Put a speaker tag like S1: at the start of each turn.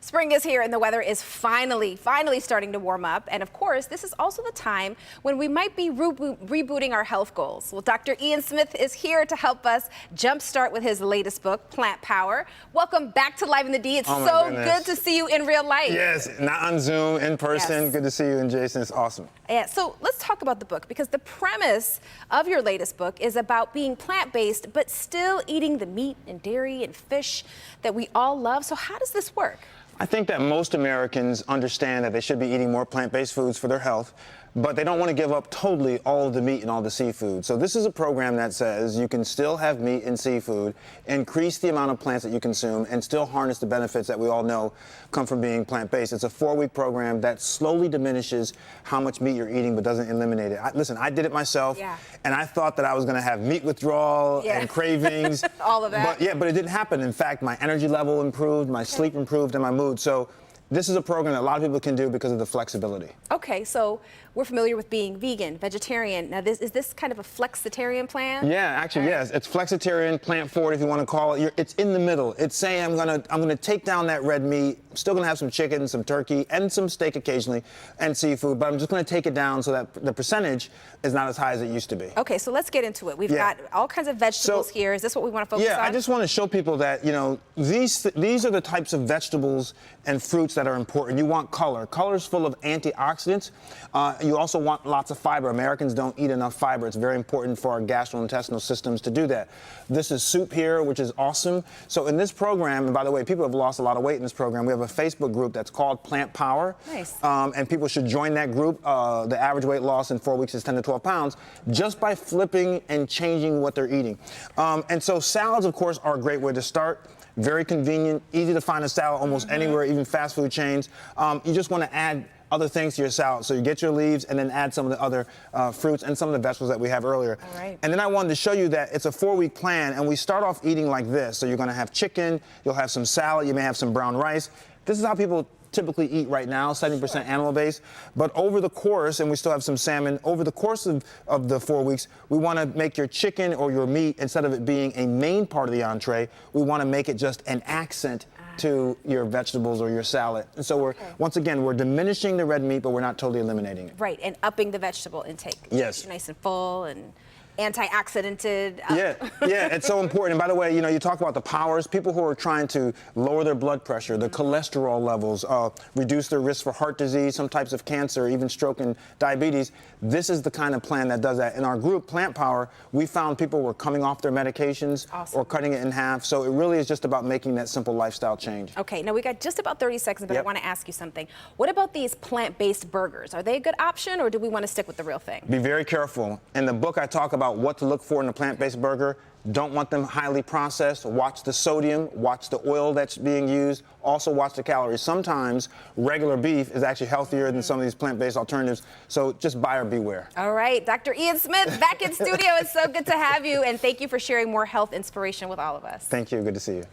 S1: Spring is here and the weather is finally starting to warm up. And of course, this is also the time when we might be rebooting our health goals. Well, Dr. Ian Smith is here to help us jumpstart with his latest book, Plant Power. Welcome back to Live in the D. It's so good to see you in real life.
S2: Yes, not on Zoom, in person. Yes. Good to see you and Jason. It's awesome.
S1: Yeah, so let's talk about the book, because the premise of your latest book is about being plant-based, but still eating the meat and dairy and fish that we all love. So how does this work?
S2: I think that most Americans understand that they should be eating more plant-based foods for their health, but they don't want to give up totally all of the meat and all the seafood. So this is a program that says you can still have meat and seafood, increase the amount of plants that you consume, and still harness the benefits that we all know come from being plant-based. It's a 4-week program that slowly diminishes how much meat you're eating but doesn't eliminate it. Listen, I did it myself, and I thought that I was going to have meat withdrawal and cravings.
S1: All of that.
S2: But it didn't happen. In fact, my energy level improved, my sleep improved, and my mood. So this is a program that a lot of people can do because of the flexibility.
S1: Okay, so we're familiar with being vegan, vegetarian. Now, is this kind of a flexitarian plan?
S2: Yeah, actually, yes. It's flexitarian, plant forward, if you want to call it. It's in the middle. It's saying I'm gonna take down that red meat. I'm still gonna have some chicken, some turkey, and some steak occasionally, and seafood. But I'm just gonna take it down so that the percentage is not as high as it used to be.
S1: Okay, so let's get into it. We've got all kinds of vegetables here. Is this what we want to focus on?
S2: Yeah, I just want to show people that these are the types of vegetables and fruits that are important. You want color. Color is full of antioxidants. You also want lots of fiber. Americans don't eat enough fiber. It's very important for our gastrointestinal systems to do that. This is soup here, which is awesome. So in this program, and by the way, people have lost a lot of weight in this program. We have a Facebook group that's called Plant Power.
S1: Nice.
S2: And people should join that group. The average weight loss in 4 weeks is 10 to 12 pounds just by flipping and changing what they're eating. And so salads, of course, are a great way to start. Very convenient, easy to find a salad almost anywhere, even fast food chains. You just want to add other things to your salad. So you get your leaves and then add some of the other fruits and some of the vegetables that we have earlier.
S1: All right.
S2: And then I wanted to show you that it's a 4-week plan, and we start off eating like this. So you're going to have chicken, you'll have some salad, you may have some brown rice. This is how people typically eat right now, 70% animal-based. But over the course, and we still have some salmon, over the course of the 4 weeks, we want to make your chicken or your meat, instead of it being a main part of the entree, we want to make it just an accent to your vegetables or your salad. And so once again, we're diminishing the red meat, but we're not totally eliminating it.
S1: Right, and upping the vegetable intake.
S2: Yes.
S1: Nice and full and antioxidanted.
S2: Yeah, it's so important. And by the way, you talk about the powers. People who are trying to lower their blood pressure, their cholesterol levels, reduce their risk for heart disease, some types of cancer, even stroke and diabetes. This is the kind of plan that does that. In our group, Plant Power, we found people were coming off their medications or cutting it in half. So it really is just about making that simple lifestyle change.
S1: Okay, now we got just about 30 seconds, but I want to ask you something. What about these plant-based burgers? Are they a good option, or do we want to stick with the real thing?
S2: Be very careful. In the book, I talk about what to look for in a plant-based burger. Don't want them highly processed. Watch the sodium, watch the oil that's being used, also watch the calories. Sometimes regular beef is actually healthier than some of these plant-based alternatives, so just buyer beware.
S1: All right, Dr. Ian Smith back in studio. It's so good to have you, and thank you for sharing more health inspiration with all of us.
S2: Thank you, good to see you.